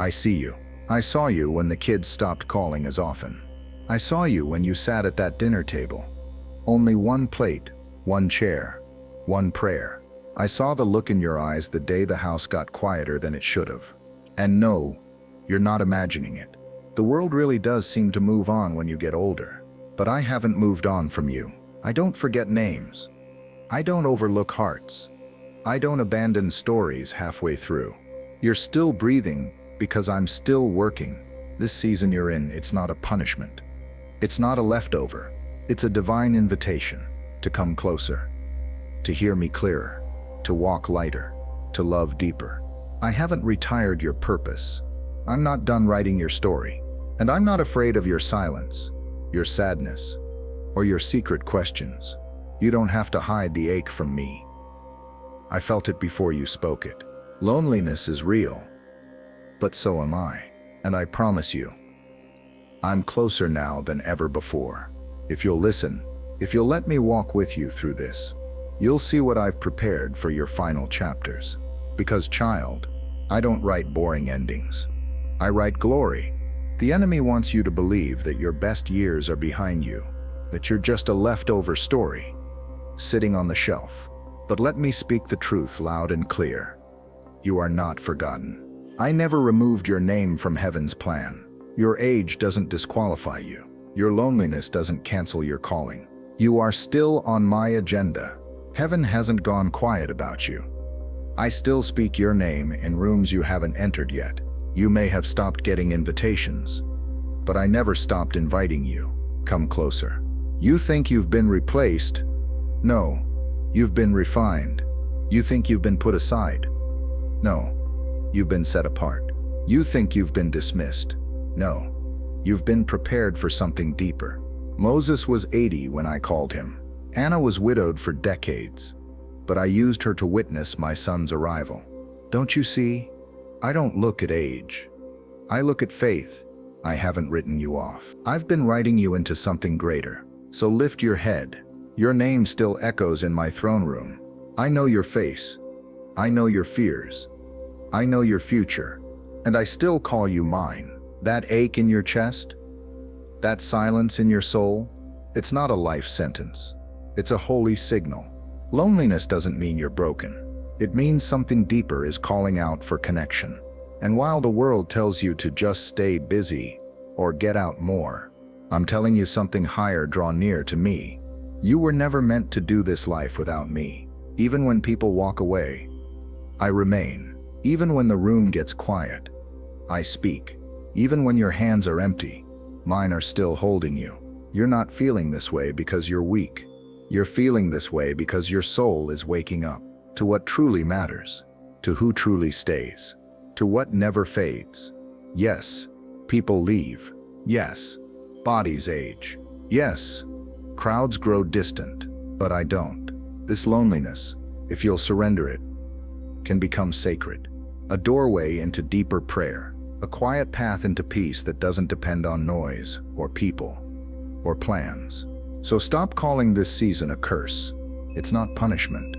I see you. I saw you when the kids stopped calling as often. I saw you when you sat at that dinner table. Only one plate, one chair, one prayer. I saw the look in your eyes the day the house got quieter than it should have. And no, you're not imagining it. The world really does seem to move on when you get older. But I haven't moved on from you. I don't forget names. I don't overlook hearts. I don't abandon stories halfway through. You're still breathing because I'm still working. This season you're in, it's not a punishment. It's not a leftover. It's a divine invitation to come closer, to hear me clearer, to walk lighter, to love deeper. I haven't retired your purpose. I'm not done writing your story. And I'm not afraid of your silence, your sadness, or your secret questions. You don't have to hide the ache from me. I felt it before you spoke it. Loneliness is real, but so am I. And I promise you, I'm closer now than ever before. If you'll listen, if you'll let me walk with you through this, you'll see what I've prepared for your final chapters. Because, child, I don't write boring endings. I write glory. The enemy wants you to believe that your best years are behind you, that you're just a leftover story, sitting on the shelf. But let me speak the truth loud and clear. You are not forgotten. I never removed your name from heaven's plan. Your age doesn't disqualify you. Your loneliness doesn't cancel your calling. You are still on my agenda. Heaven hasn't gone quiet about you. I still speak your name in rooms you haven't entered yet. You may have stopped getting invitations, but I never stopped inviting you. Come closer. You think you've been replaced? No, you've been refined. You think you've been put aside? No, you've been set apart. You think you've been dismissed? No, you've been prepared for something deeper. Moses was 80 when I called him. Anna was widowed for decades, but I used her to witness my son's arrival. Don't you see? I don't look at age. I look at faith. I haven't written you off. I've been writing you into something greater. So lift your head. Your name still echoes in my throne room. I know your face. I know your fears. I know your future. And I still call you mine. That ache in your chest, that silence in your soul, it's not a life sentence. It's a holy signal. Loneliness doesn't mean you're broken. It means something deeper is calling out for connection. And while the world tells you to just stay busy or get out more, I'm telling you something higher. Draw near to me. You were never meant to do this life without me. Even when people walk away, I remain. Even when the room gets quiet, I speak. Even when your hands are empty, mine are still holding you. You're not feeling this way because you're weak. You're feeling this way because your soul is waking up to what truly matters, to who truly stays, to what never fades. Yes, people leave. Yes, bodies age. Yes, crowds grow distant, but I don't. This loneliness, if you'll surrender it, can become sacred. A doorway into deeper prayer, a quiet path into peace that doesn't depend on noise or people or plans. So stop calling this season a curse. It's not punishment.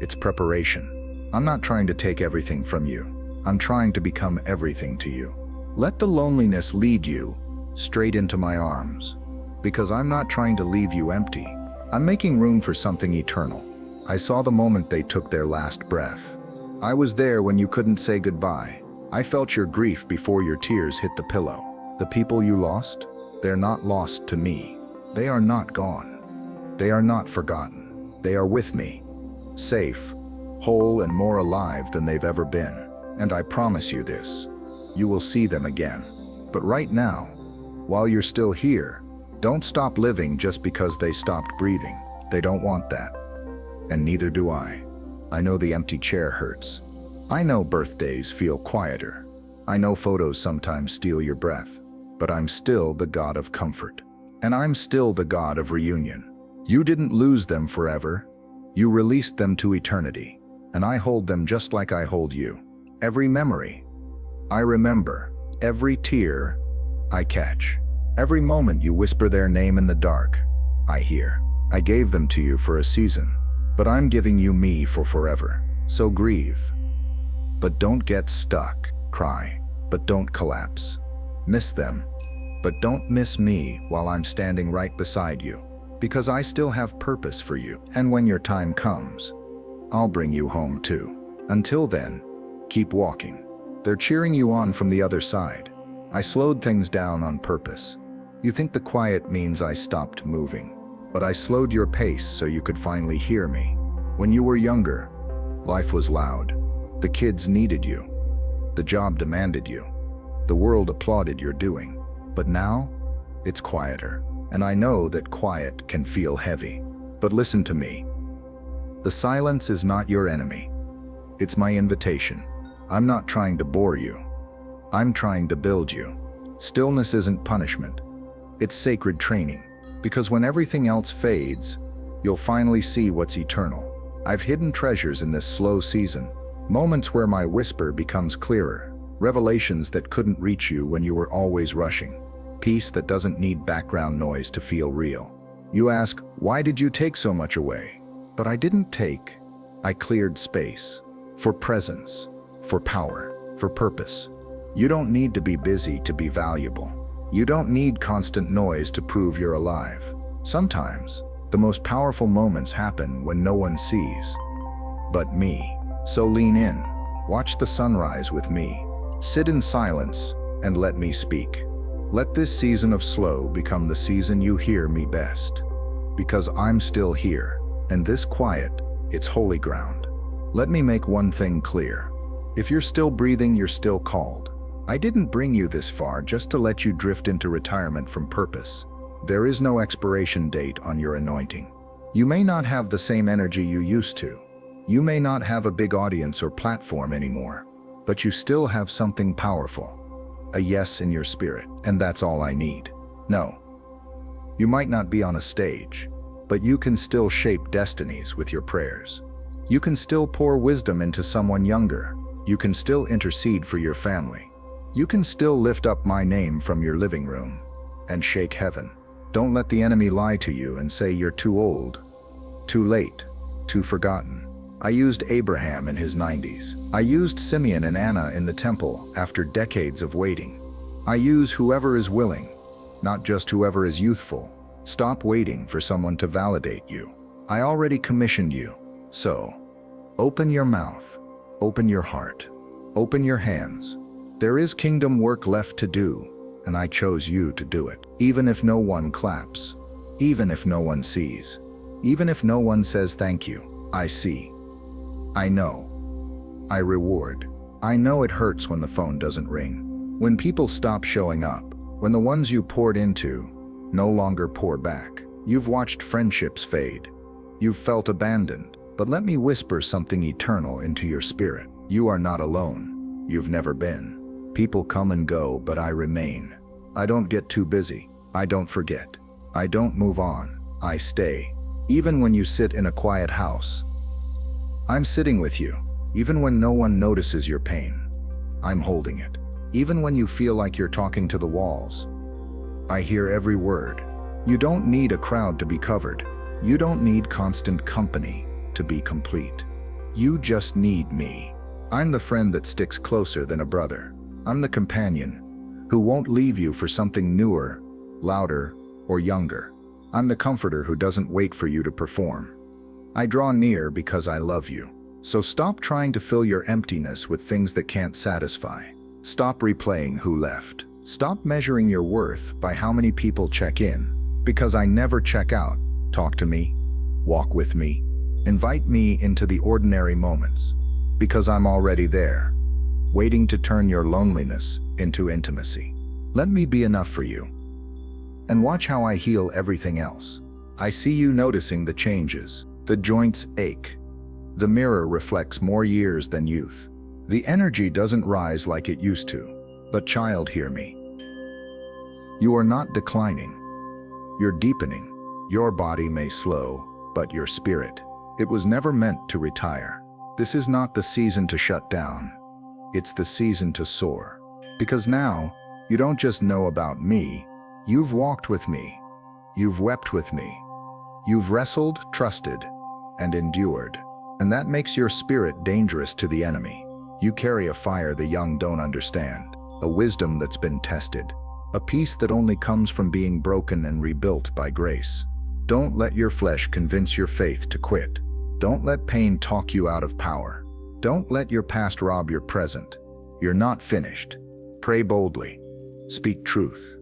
It's preparation. I'm not trying to take everything from you. I'm trying to become everything to you. Let the loneliness lead you straight into my arms, because I'm not trying to leave you empty. I'm making room for something eternal. I saw the moment they took their last breath. I was there when you couldn't say goodbye. I felt your grief before your tears hit the pillow. The people you lost, they're not lost to me. They are not gone. They are not forgotten. They are with me, safe, whole, and more alive than they've ever been. And I promise you this, you will see them again. But right now, while you're still here, don't stop living just because they stopped breathing. They don't want that. And neither do I. I know the empty chair hurts. I know birthdays feel quieter. I know photos sometimes steal your breath. But I'm still the God of comfort. And I'm still the God of reunion. You didn't lose them forever. You released them to eternity. And I hold them just like I hold you. Every memory I remember. Every tear I catch. Every moment you whisper their name in the dark, I hear. I gave them to you for a season, but I'm giving you me for forever. So grieve. But don't get stuck. Cry. but don't collapse. Miss them, but don't miss me while I'm standing right beside you, because I still have purpose for you. And when your time comes, I'll bring you home too. Until then, keep walking. They're cheering you on from the other side. I slowed things down on purpose. You think the quiet means I stopped moving, but I slowed your pace so you could finally hear me. When you were younger, life was loud. The kids needed you. The job demanded you. The world applauded your doing. But now, it's quieter. And I know that quiet can feel heavy. But listen to me. The silence is not your enemy. It's my invitation. I'm not trying to bore you. I'm trying to build you. Stillness isn't punishment. It's sacred training. Because when everything else fades, you'll finally see what's eternal. I've hidden treasures in this slow season. Moments where my whisper becomes clearer. Revelations that couldn't reach you when you were always rushing. Peace that doesn't need background noise to feel real. You ask, why did you take so much away? But I didn't take. I cleared space. For presence. For power. For purpose. You don't need to be busy to be valuable. You don't need constant noise to prove you're alive. Sometimes, the most powerful moments happen when no one sees but me. So lean in. Watch the sunrise with me. Sit in silence and let me speak. Let this season of slow become the season you hear me best. Because I'm still here, and this quiet, it's holy ground. Let me make one thing clear. If you're still breathing, you're still called. I didn't bring you this far just to let you drift into retirement from purpose. There is no expiration date on your anointing. You may not have the same energy you used to. You may not have a big audience or platform anymore, but you still have something powerful. A yes in your spirit, and that's all I need. No. You might not be on a stage, but you can still shape destinies with your prayers. You can still pour wisdom into someone younger. You can still intercede for your family. You can still lift up my name from your living room and shake heaven. Don't let the enemy lie to you and say you're too old, too late, too forgotten. I used Abraham in his 90s. I used Simeon and Anna in the temple after decades of waiting. I use whoever is willing, not just whoever is youthful. Stop waiting for someone to validate you. I already commissioned you. So, open your mouth, open your heart, open your hands. There is kingdom work left to do, and I chose you to do it. Even if no one claps, even if no one sees, even if no one says thank you, I see. I know. I reward. I know it hurts when the phone doesn't ring. When people stop showing up. When the ones you poured into no longer pour back. You've watched friendships fade. You've felt abandoned. But let me whisper something eternal into your spirit. You are not alone. You've never been. People come and go, but I remain. I don't get too busy. I don't forget. I don't move on. I stay. Even when you sit in a quiet house, I'm sitting with you. Even when no one notices your pain, I'm holding it. Even when you feel like you're talking to the walls, I hear every word. You don't need a crowd to be covered. You don't need constant company to be complete. You just need me. I'm the friend that sticks closer than a brother. I'm the companion who won't leave you for something newer, louder, or younger. I'm the comforter who doesn't wait for you to perform. I draw near because I love you. So stop trying to fill your emptiness with things that can't satisfy. Stop replaying who left. Stop measuring your worth by how many people check in. Because I never check out. Talk to me. Walk with me. Invite me into the ordinary moments. Because I'm already there, waiting to turn your loneliness into intimacy. Let me be enough for you. And watch how I heal everything else. I see you noticing the changes. The joints ache. The mirror reflects more years than youth. The energy doesn't rise like it used to. But child, hear me. You are not declining. You're deepening. Your body may slow, but your spirit, it was never meant to retire. This is not the season to shut down. It's the season to soar. Because now, you don't just know about me. You've walked with me. You've wept with me. You've wrestled, trusted, and endured. And that makes your spirit dangerous to the enemy. You carry a fire the young don't understand. a wisdom that's been tested, a peace that only comes from being broken and rebuilt by grace. Don't let your flesh convince your faith to quit. Don't let pain talk you out of power. Don't let your past rob your present. You're not finished. Pray boldly. Speak truth.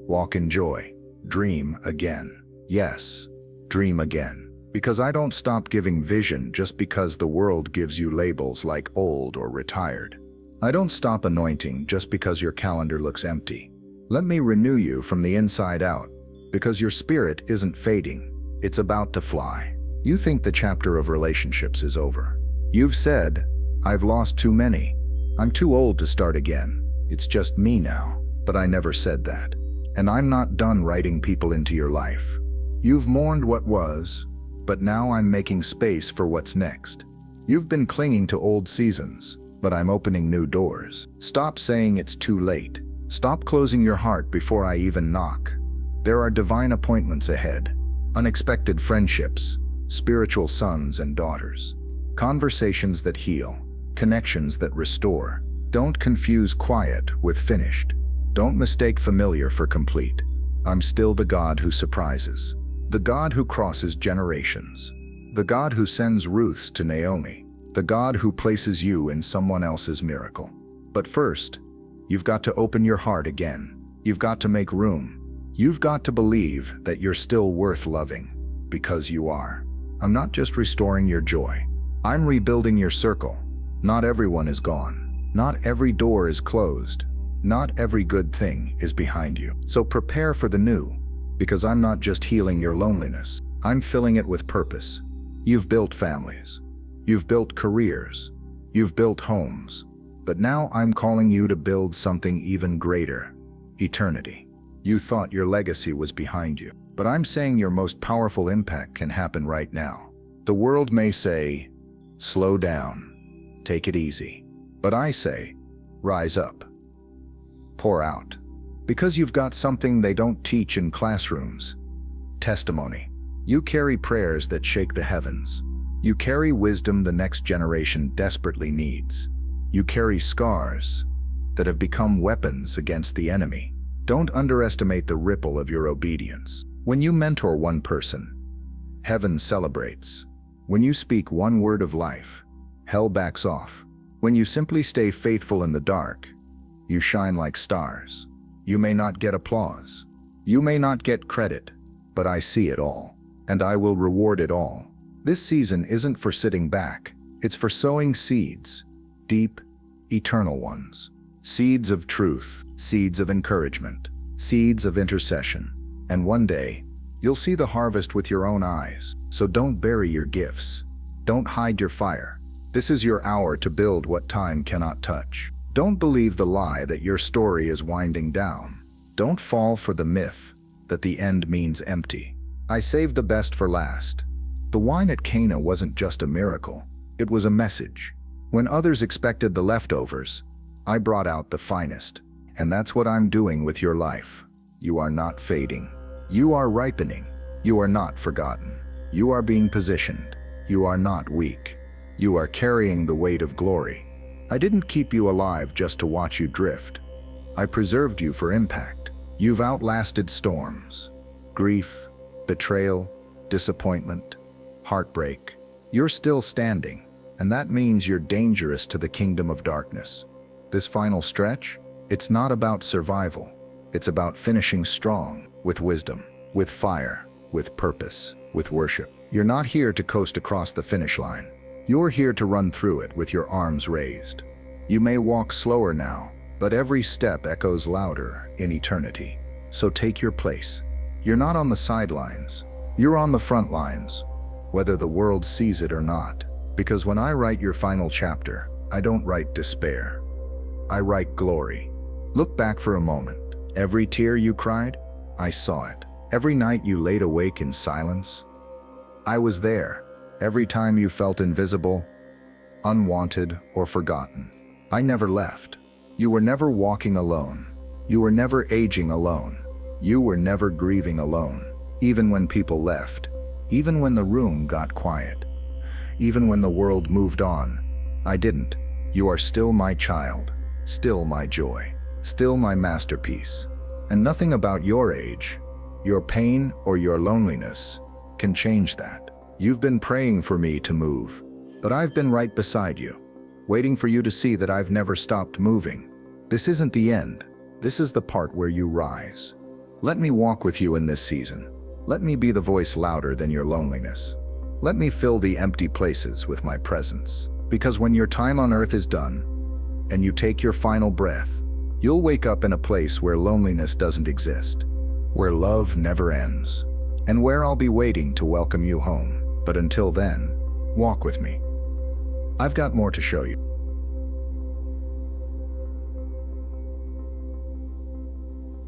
Walk in joy. Dream again. Yes, dream again. Because I don't stop giving vision just because the world gives you labels like old or retired. I don't stop anointing just because your calendar looks empty. Let me renew you from the inside out, because your spirit isn't fading. It's about to fly. You think the chapter of relationships is over. You've said, "I've lost too many. I'm too old to start again. It's just me now." But I never said that. And I'm not done writing people into your life. You've mourned what was, but now I'm making space for what's next. You've been clinging to old seasons, but I'm opening new doors. Stop saying it's too late. Stop closing your heart before I even knock. There are divine appointments ahead, unexpected friendships, spiritual sons and daughters, conversations that heal, connections that restore. Don't confuse quiet with finished. Don't mistake familiar for complete. I'm still the God who surprises, the God who crosses generations, the God who sends Ruths to Naomi, the God who places you in someone else's miracle. But first, you've got to open your heart again. You've got to make room. You've got to believe that you're still worth loving, because you are. I'm not just restoring your joy. I'm rebuilding your circle. Not everyone is gone. Not every door is closed. Not every good thing is behind you. So prepare for the new, because I'm not just healing your loneliness. I'm filling it with purpose. You've built families. You've built careers. You've built homes. But now I'm calling you to build something even greater. Eternity. You thought your legacy was behind you, but I'm saying your most powerful impact can happen right now. The world may say, slow down, take it easy. But I say, rise up. Pour out. Because you've got something they don't teach in classrooms. Testimony. You carry prayers that shake the heavens. You carry wisdom the next generation desperately needs. You carry scars that have become weapons against the enemy. Don't underestimate the ripple of your obedience. When you mentor one person, heaven celebrates. When you speak one word of life, hell backs off. When you simply stay faithful in the dark, you shine like stars. You may not get applause. You may not get credit, but I see it all, and I will reward it all. This season isn't for sitting back. It's for sowing seeds, deep, eternal ones. Seeds of truth, seeds of encouragement, seeds of intercession. And one day, you'll see the harvest with your own eyes. So don't bury your gifts. Don't hide your fire. This is your hour to build what time cannot touch. Don't believe the lie that your story is winding down. Don't fall for the myth that the end means empty. I saved the best for last. The wine at Cana wasn't just a miracle. It was a message. When others expected the leftovers, I brought out the finest. And that's what I'm doing with your life. You are not fading. You are ripening. You are not forgotten. You are being positioned. You are not weak. You are carrying the weight of glory. I didn't keep you alive just to watch you drift. I preserved you for impact. You've outlasted storms, grief, betrayal, disappointment, heartbreak. You're still standing, and that means you're dangerous to the kingdom of darkness. This final stretch, it's not about survival. It's about finishing strong, with wisdom, with fire, with purpose, with worship. You're not here to coast across the finish line. You're here to run through it with your arms raised. You may walk slower now, but every step echoes louder in eternity. So take your place. You're not on the sidelines. You're on the front lines, whether the world sees it or not. Because when I write your final chapter, I don't write despair. I write glory. Look back for a moment. Every tear you cried, I saw it. Every night you laid awake in silence, I was there. Every time you felt invisible, unwanted, or forgotten, I never left. You were never walking alone. You were never aging alone. You were never grieving alone. Even when people left, even when the room got quiet, even when the world moved on, I didn't. You are still my child, still my joy, still my masterpiece. And nothing about your age, your pain, or your loneliness can change that. You've been praying for me to move, but I've been right beside you, waiting for you to see that I've never stopped moving. This isn't the end. This is the part where you rise. Let me walk with you in this season. Let me be the voice louder than your loneliness. Let me fill the empty places with my presence. Because when your time on earth is done, and you take your final breath, you'll wake up in a place where loneliness doesn't exist, where love never ends, and where I'll be waiting to welcome you home. But until then, walk with me. I've got more to show you.